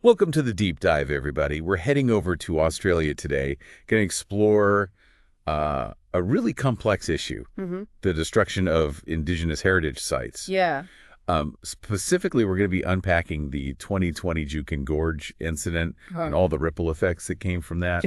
Welcome to the deep dive, everybody. We're heading over to Australia today, going to explore a really complex issue, the destruction of indigenous heritage sites. Yeah. Specifically, we're going to be unpacking the 2020 Juukan Gorge incident and all the ripple effects that came from that.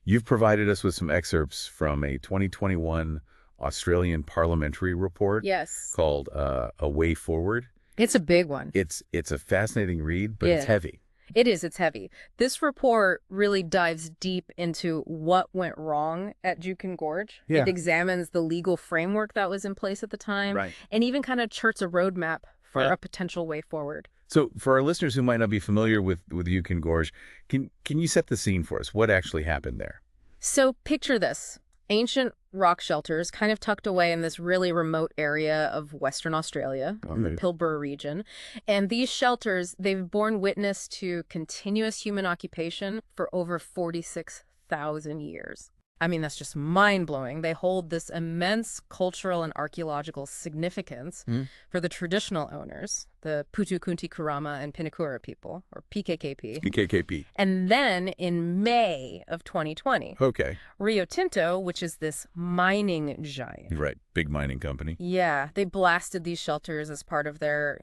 You've provided us with some excerpts from a 2021 Australian parliamentary report Yes. called A Way Forward. It's a big one. It's a fascinating read, but it's heavy. It is. It's heavy. This report really dives deep into what went wrong at Juukan Gorge. Yeah. It examines the legal framework that was in place at the time, Right. and even kind of charts a roadmap for a potential way forward. So for our listeners who might not be familiar with Juukan Gorge, can you set the scene for us? What actually happened there? So picture this. Ancient rock shelters kind of tucked away in this really remote area of Western Australia, in the Pilbara region. And these shelters, they've borne witness to continuous human occupation for over 46,000 years. I mean, that's just mind-blowing. They hold this immense cultural and archaeological significance for the traditional owners, the Putu Kunti Kurama and Pinakura people, or PKKP. PKKP. And then in May of 2020, Okay. Rio Tinto, which is this mining giant. Right. Big mining company. Yeah, they blasted these shelters as part of their,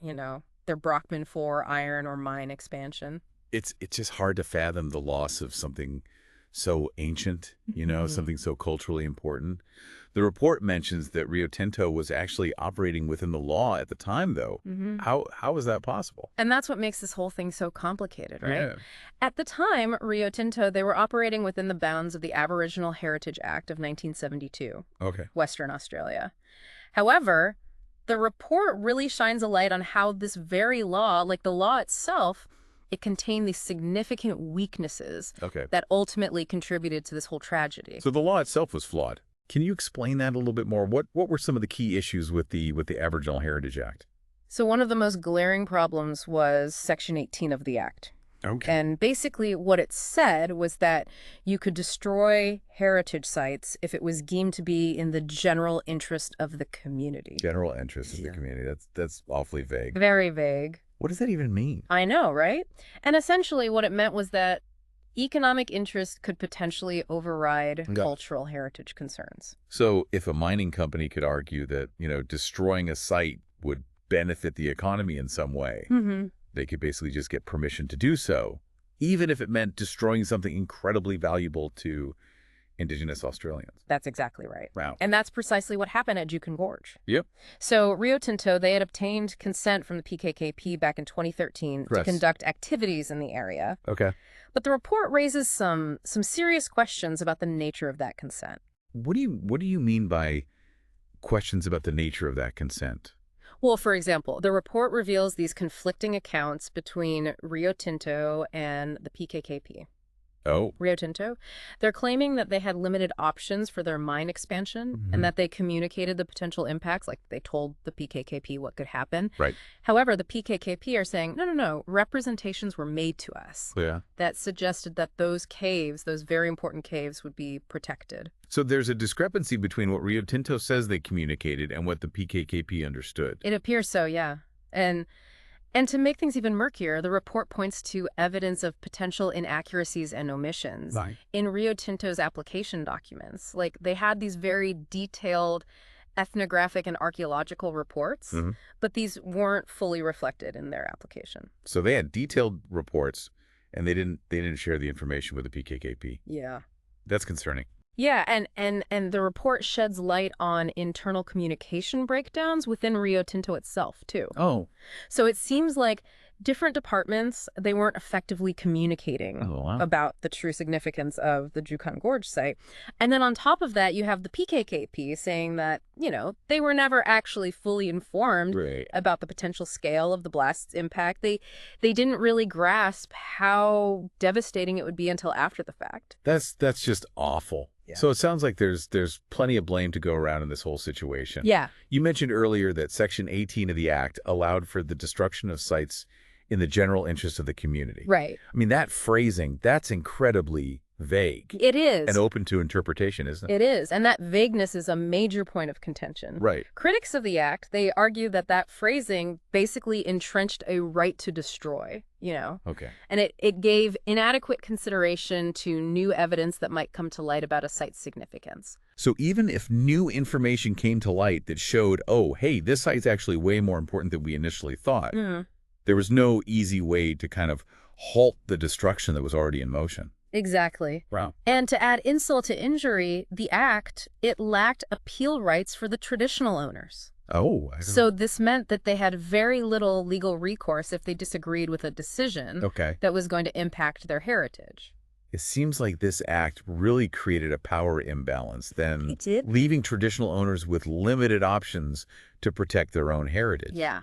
their Brockman 4 iron or mine expansion. It's just hard to fathom the loss of something so ancient, something so culturally important. The report mentions that Rio Tinto was actually operating within the law at the time, though. How was that possible? And that's what makes this whole thing so complicated, right? Yeah. At the time, Rio Tinto, they were operating within the bounds of the Aboriginal Heritage Act of 1972, Okay. Western Australia. However, the report really shines a light on how this very law, like the law itself, it contained these significant weaknesses that ultimately contributed to this whole tragedy. So the law itself was flawed. Can you explain that a little bit more? What were some of the key issues with the Aboriginal Heritage Act? So one of the most glaring problems was Section 18 of the Act. Okay. And basically what it said was that you could destroy heritage sites if it was deemed to be in the general interest of the community. General interest of the community. That's awfully vague. Very vague. What does that even mean? I know, right? And essentially what it meant was that economic interest could potentially override cultural heritage concerns. So if a mining company could argue that, destroying a site would benefit the economy in some way, they could basically just get permission to do so, even if it meant destroying something incredibly valuable to Indigenous Australians. That's exactly right. Wow. And that's precisely what happened at Juukan Gorge. Yep. So Rio Tinto, they had obtained consent from the PKKP back in 2013 to conduct activities in the area. Okay. But the report raises some serious questions about the nature of that consent. What do you mean by questions about the nature of that consent? Well, for example, the report reveals these conflicting accounts between Rio Tinto and the PKKP. Oh. Rio Tinto, they're claiming that they had limited options for their mine expansion and that they communicated the potential impacts, like they told the PKKP what could happen. Right. However, the PKKP are saying, no, representations were made to us that suggested that those caves, those very important caves, would be protected. So there's a discrepancy between what Rio Tinto says they communicated and what the PKKP understood. It appears so, yeah. And to make things even murkier, the report points to evidence of potential inaccuracies and omissions in Rio Tinto's application documents. Like, they had these very detailed ethnographic and archaeological reports, but these weren't fully reflected in their application. So they had detailed reports, and they didn't share the information with the PKKP. Yeah. That's concerning. Yeah, and the report sheds light on internal communication breakdowns within Rio Tinto itself, too. Oh. So it seems like different departments, they weren't effectively communicating about the true significance of the Juukan Gorge site. And then on top of that, you have the PKKP saying that, they were never actually fully informed about the potential scale of the blast's impact. They didn't really grasp how devastating it would be until after the fact. That's just awful. Yeah. So it sounds like there's plenty of blame to go around in this whole situation. Yeah. You mentioned earlier that Section 18 of the Act allowed for the destruction of sites in the general interest of the community. Right. I mean, that phrasing, that's incredibly vague. It is. And open to interpretation, isn't it? It is. And that vagueness is a major point of contention. Right. Critics of the act, they argue that that phrasing basically entrenched a right to destroy, you know. Okay. And it gave inadequate consideration to new evidence that might come to light about a site's significance. So even if new information came to light that showed, oh, hey, this site's actually way more important than we initially thought, there was no easy way to kind of halt the destruction that was already in motion. Exactly. Wow. And to add insult to injury, the act, it lacked appeal rights for the traditional owners. Oh. So this meant that they had very little legal recourse if they disagreed with a decision that was going to impact their heritage. It seems like this act really created a power imbalance, then It did. leaving traditional owners with limited options to protect their own heritage. Yeah.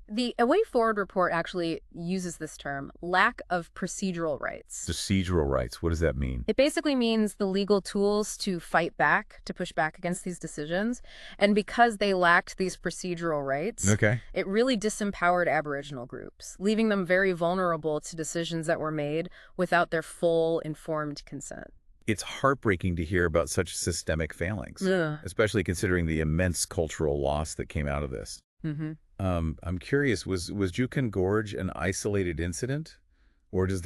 The A Way Forward report actually uses this term, lack of procedural rights. Procedural rights, what does that mean? It basically means the legal tools to fight back, to push back against these decisions. And because they lacked these procedural rights, it really disempowered Aboriginal groups, leaving them very vulnerable to decisions that were made without their full informed consent. It's heartbreaking to hear about such systemic failings, especially considering the immense cultural loss that came out of this. I'm curious, was Juukan Gorge an isolated incident? Or does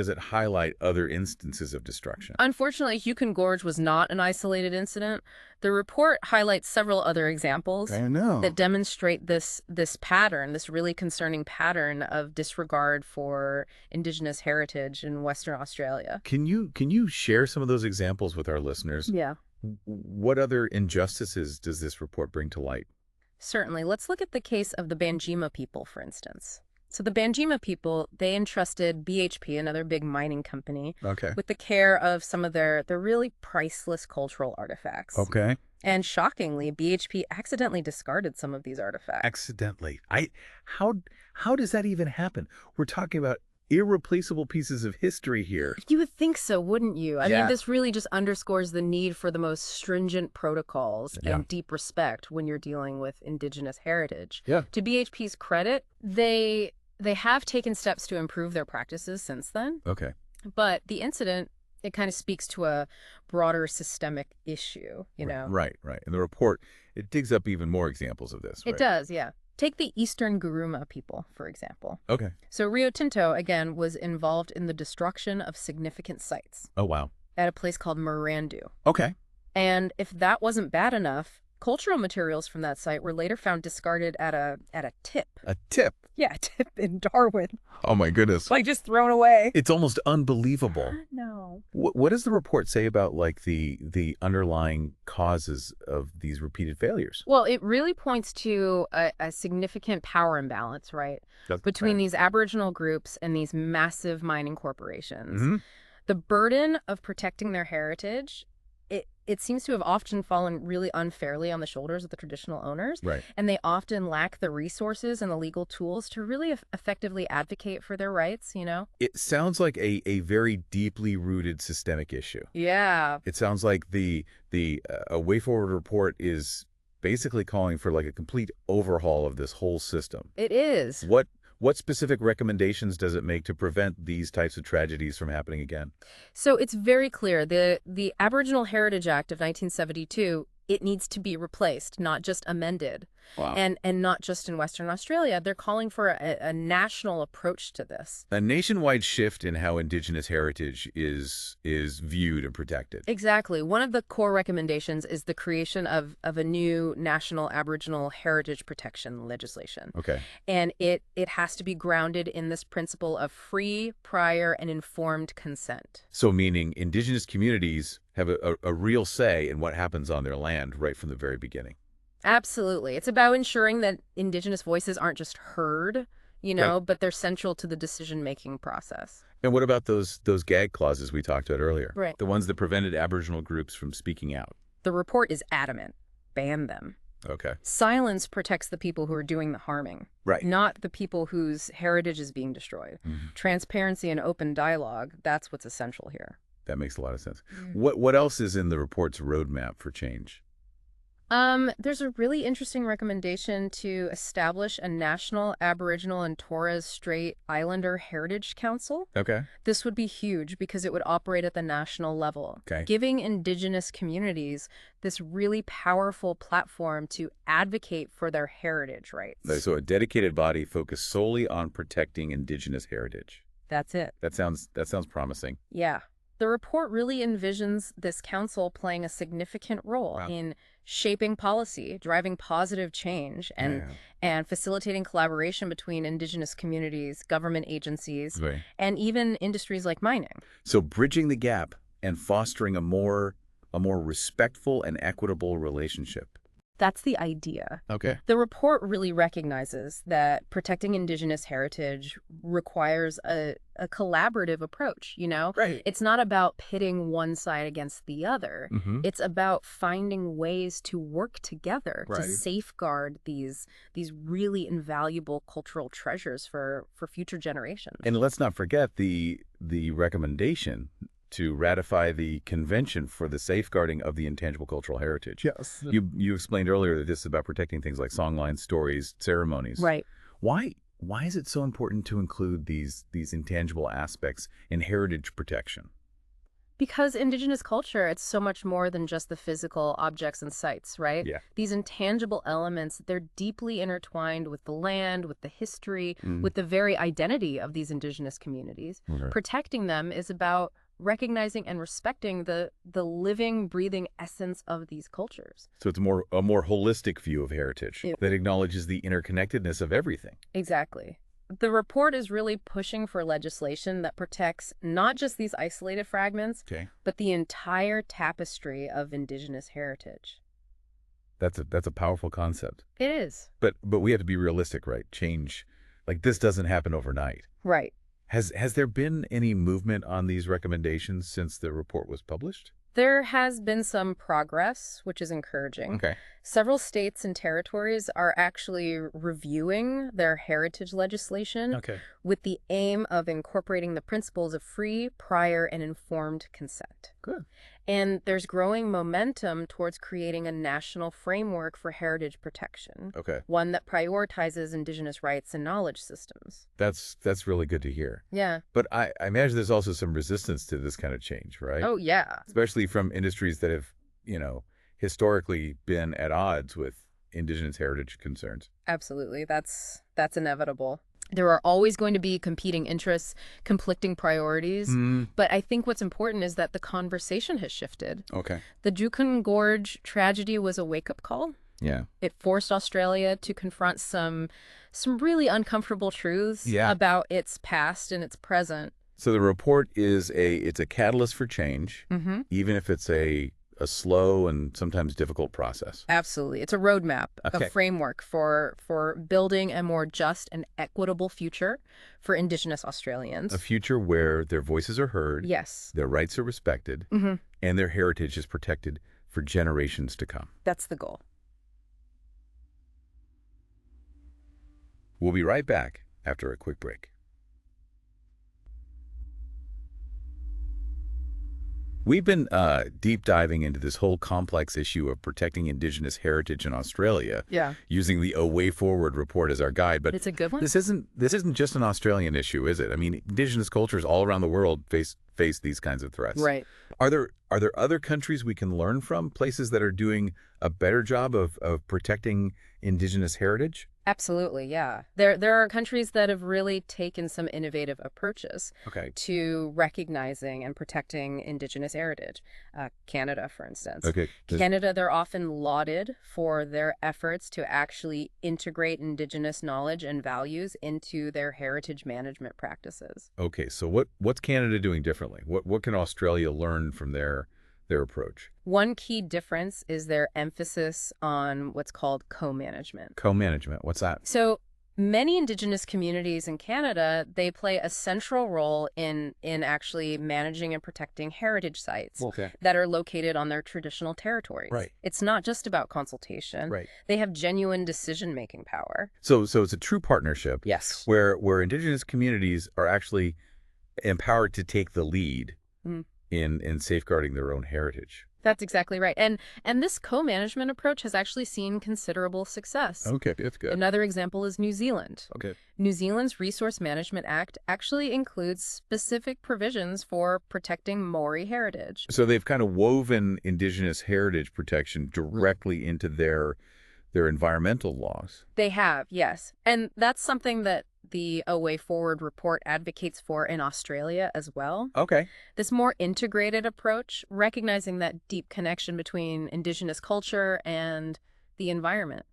it highlight other instances of destruction? Unfortunately, Juukan Gorge was not an isolated incident. The report highlights several other examples that demonstrate this pattern, this really concerning pattern of disregard for Indigenous heritage in Western Australia. Can you share some of those examples with our listeners? Yeah. What other injustices does this report bring to light? Certainly. Let's look at the case of the Banjima people, for instance. So the Banjima people, they entrusted BHP, another big mining company, with the care of some of their really priceless cultural artifacts. And shockingly, BHP accidentally discarded some of these artifacts. Accidentally? How does that even happen? We're talking about irreplaceable pieces of history here. You would think so, wouldn't you? I mean, this really just underscores the need for the most stringent protocols and deep respect when you're dealing with Indigenous heritage. To BHP's credit, they have taken steps to improve their practices since then. But the incident, it kind of speaks to a broader systemic issue, you know? Right. And the report, it digs up even more examples of this. It does, yeah. Take the Eastern Guruma people, for example. So Rio Tinto, again, was involved in the destruction of significant sites. Oh, wow. At a place called Mirandu. And if that wasn't bad enough, cultural materials from that site were later found discarded at a tip. A tip? Yeah, a tip in Darwin. Oh, my goodness. Like just thrown away. It's almost unbelievable. No. What does the report say about, like, the underlying causes of these repeated failures? Well, it really points to a significant power imbalance, right, between these Aboriginal groups and these massive mining corporations. The burden of protecting their heritage, it seems to have often fallen really unfairly on the shoulders of the traditional owners. And they often lack the resources and the legal tools to really effectively advocate for their rights, you know? It sounds like a very deeply rooted systemic issue. Yeah. It sounds like the A Way Forward report is basically calling for like a complete overhaul of this whole system. It is. What specific recommendations does it make to prevent these types of tragedies from happening again? So it's very clear. The Aboriginal Heritage Act of 1972, it needs to be replaced, not just amended. Wow. And not just in Western Australia. They're calling for a national approach to this. A nationwide shift in how Indigenous heritage is viewed and protected. Exactly. One of the core recommendations is the creation of a new national Aboriginal heritage protection legislation. And it has to be grounded in this principle of free, prior, and informed consent. So meaning Indigenous communities have a real say in what happens on their land right from the very beginning. Absolutely. It's about ensuring that Indigenous voices aren't just heard, you know, but they're central to the decision-making process. And what about those gag clauses we talked about earlier? Right. The ones that prevented Aboriginal groups from speaking out. The report is adamant. Ban them. Silence protects the people who are doing the harming, not the people whose heritage is being destroyed. Transparency and open dialogue, that's what's essential here. That makes a lot of sense. What else is in the report's roadmap for change? There's a really interesting recommendation to establish a national Aboriginal and Torres Strait Islander Heritage Council. Okay. This would be huge because it would operate at the national level, giving Indigenous communities this really powerful platform to advocate for their heritage rights. So a dedicated body focused solely on protecting Indigenous heritage. That's it. That sounds promising. Yeah. The report really envisions this council playing a significant role in shaping policy, driving positive change, and facilitating collaboration between Indigenous communities, government agencies, and even industries like mining. So bridging the gap and fostering a more respectful and equitable relationship. That's the idea. Okay. The report really recognizes that protecting Indigenous heritage requires a collaborative approach, you know? Right. It's not about pitting one side against the other. It's about finding ways to work together to safeguard these really invaluable cultural treasures for future generations. And let's not forget the recommendation to ratify the Convention for the Safeguarding of the Intangible Cultural Heritage. Yes. You explained earlier that this is about protecting things like songlines, stories, ceremonies. Right. Why is it so important to include these intangible aspects in heritage protection? Because Indigenous culture, it's so much more than just the physical objects and sites, right? Yeah. These intangible elements, they're deeply intertwined with the land, with the history, with the very identity of these Indigenous communities. Protecting them is about recognizing and respecting the living, breathing essence of these cultures. So it's a more holistic view of heritage that acknowledges the interconnectedness of everything. Exactly. The report is really pushing for legislation that protects not just these isolated fragments, but the entire tapestry of Indigenous heritage. That's a powerful concept. It is. But we have to be realistic, right? Change, like this doesn't happen overnight. Right. Has there been any movement on these recommendations since the report was published? There has been some progress, which is encouraging. Okay. Several states and territories are actually reviewing their heritage legislation with the aim of incorporating the principles of free, prior, and informed consent. Good. And there's growing momentum towards creating a national framework for heritage protection. Okay. One that prioritizes Indigenous rights and knowledge systems. That's really good to hear. Yeah. But I imagine there's also some resistance to this kind of change, right? Oh, yeah. Especially from industries that have, historically been at odds with Indigenous heritage concerns. Absolutely. That's inevitable. There are always going to be competing interests, conflicting priorities. But I think what's important is that the conversation has shifted. Okay. The Juukan Gorge tragedy was a wake-up call. Yeah. It forced Australia to confront some really uncomfortable truths about its past and its present. So the report is it's a catalyst for change, even if it's a slow and sometimes difficult process. Absolutely. It's a roadmap, a framework for building a more just and equitable future for Indigenous Australians. A future where their voices are heard, their rights are respected, and their heritage is protected for generations to come. That's the goal. We'll be right back after a quick break. We've been deep diving into this whole complex issue of protecting Indigenous heritage in Australia, using the A Way Forward report as our guide. But it's a good one. This isn't just an Australian issue, is it? I mean, Indigenous cultures all around the world face these kinds of threats. Right. Are there other countries we can learn from, places that are doing a better job of protecting Indigenous heritage? Absolutely, yeah. There are countries that have really taken some innovative approaches to recognizing and protecting Indigenous heritage. Canada, for instance. Canada, they're often lauded for their efforts to actually integrate Indigenous knowledge and values into their heritage management practices. Okay, so what's Canada doing differently? What can Australia learn from their approach? One key difference is their emphasis on what's called co-management. Co-management, what's that? So many Indigenous communities in Canada, they play a central role in actually managing and protecting heritage sites that are located on their traditional territories. Right. It's not just about consultation. Right. They have genuine decision-making power. So it's a true partnership. Yes. Where Indigenous communities are actually empowered to take the lead in safeguarding their own heritage. That's exactly right. And this co-management approach has actually seen considerable success. Okay, that's good. Another example is New Zealand. Okay. New Zealand's Resource Management Act actually includes specific provisions for protecting Maori heritage. So they've kind of woven indigenous heritage protection directly into their environmental laws. They have, yes. And that's something that the A Way Forward report advocates for in Australia as well. Okay. This more integrated approach, recognizing that deep connection between indigenous culture and the environment.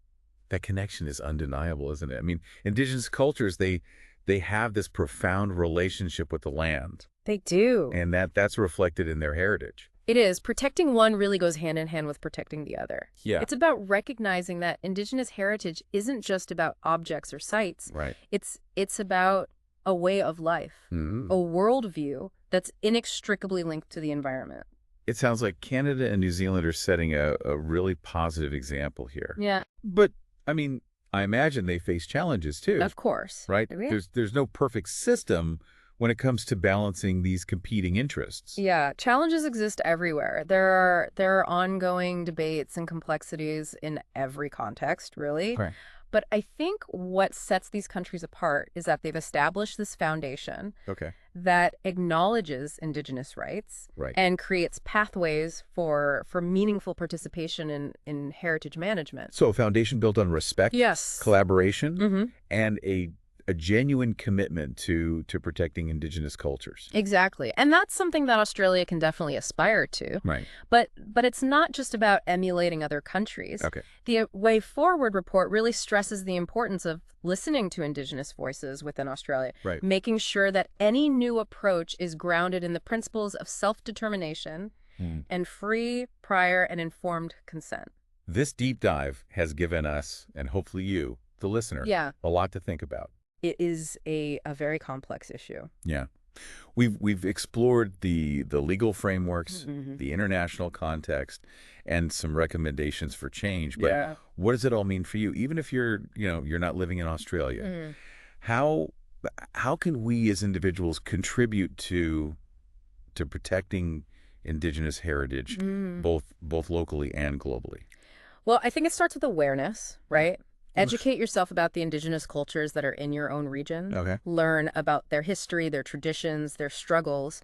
That connection is undeniable, isn't it? I mean, indigenous cultures, they have this profound relationship with the land. They do. And that's reflected in their heritage. It is. Protecting one really goes hand in hand with protecting the other. Yeah. It's about recognizing that indigenous heritage isn't just about objects or sites. Right. It's about a way of life, a worldview that's inextricably linked to the environment. It sounds like Canada and New Zealand are setting a really positive example here. Yeah. But, I mean, I imagine they face challenges too. Of course. Right? Yeah. There's no perfect system when it comes to balancing these competing interests. Yeah, challenges exist everywhere. There are ongoing debates and complexities in every context, really. Right. But I think what sets these countries apart is that they've established this foundation that acknowledges indigenous rights and creates pathways for meaningful participation in heritage management. So a foundation built on respect, collaboration, and a genuine commitment to protecting indigenous cultures. Exactly. And that's something that Australia can definitely aspire to. Right. But it's not just about emulating other countries. Okay. The Way Forward report really stresses the importance of listening to indigenous voices within Australia, making sure that any new approach is grounded in the principles of self-determination and free, prior, and informed consent. This deep dive has given us, and hopefully you, the listener, a lot to think about. It is a very complex issue. Yeah. We've explored the legal frameworks, the international context, and some recommendations for change. But what does it all mean for you? Even if you're not living in Australia, how can we as individuals contribute to protecting indigenous heritage, both locally and globally? Well, I think it starts with awareness, right? Educate yourself about the indigenous cultures that are in your own region. Okay. Learn about their history, their traditions, their struggles.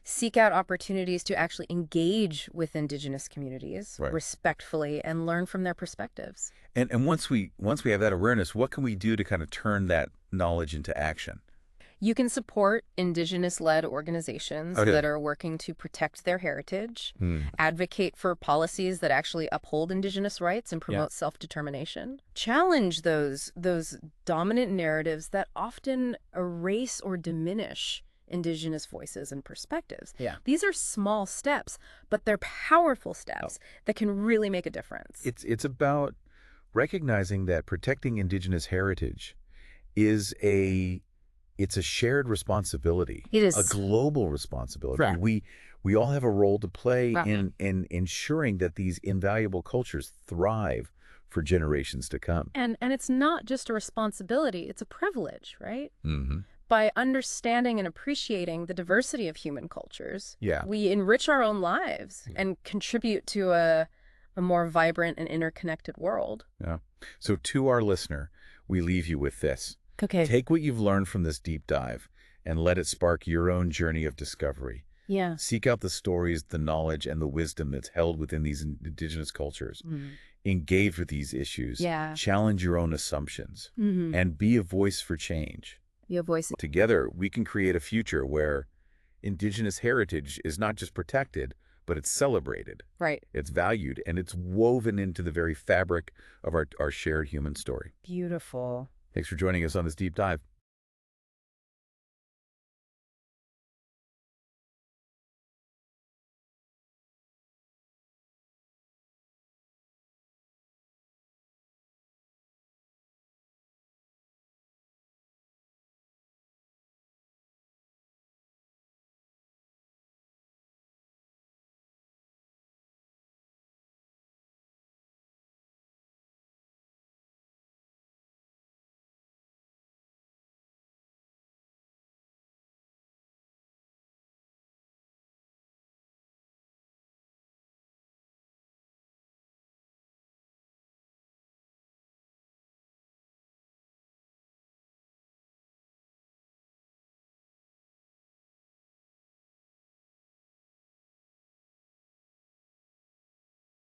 Seek out opportunities to actually engage with indigenous communities respectfully and learn from their perspectives. And once we have that awareness, what can we do to kind of turn that knowledge into action? You can support indigenous-led organizations that are working to protect their heritage, advocate for policies that actually uphold indigenous rights and promote self-determination, challenge those dominant narratives that often erase or diminish indigenous voices and perspectives. These are small steps, but they're powerful steps that can really make a difference. It's about recognizing that protecting indigenous heritage is a shared responsibility. It is a global responsibility. We all have a role to play in ensuring that these invaluable cultures thrive for generations to come. And it's not just a responsibility, it's a privilege, right? By understanding and appreciating the diversity of human cultures, we enrich our own lives and contribute to a more vibrant and interconnected world. So to our listener, we leave you with this. Take what you've learned from this deep dive and let it spark your own journey of discovery. Seek out the stories, the knowledge, and the wisdom that's held within these indigenous cultures. Engage with these issues. Challenge your own assumptions. And be a voice for change. Be a voice. Together, we can create a future where indigenous heritage is not just protected, but it's celebrated. It's valued, and it's woven into the very fabric of our shared human story. Beautiful. Thanks for joining us on this deep dive.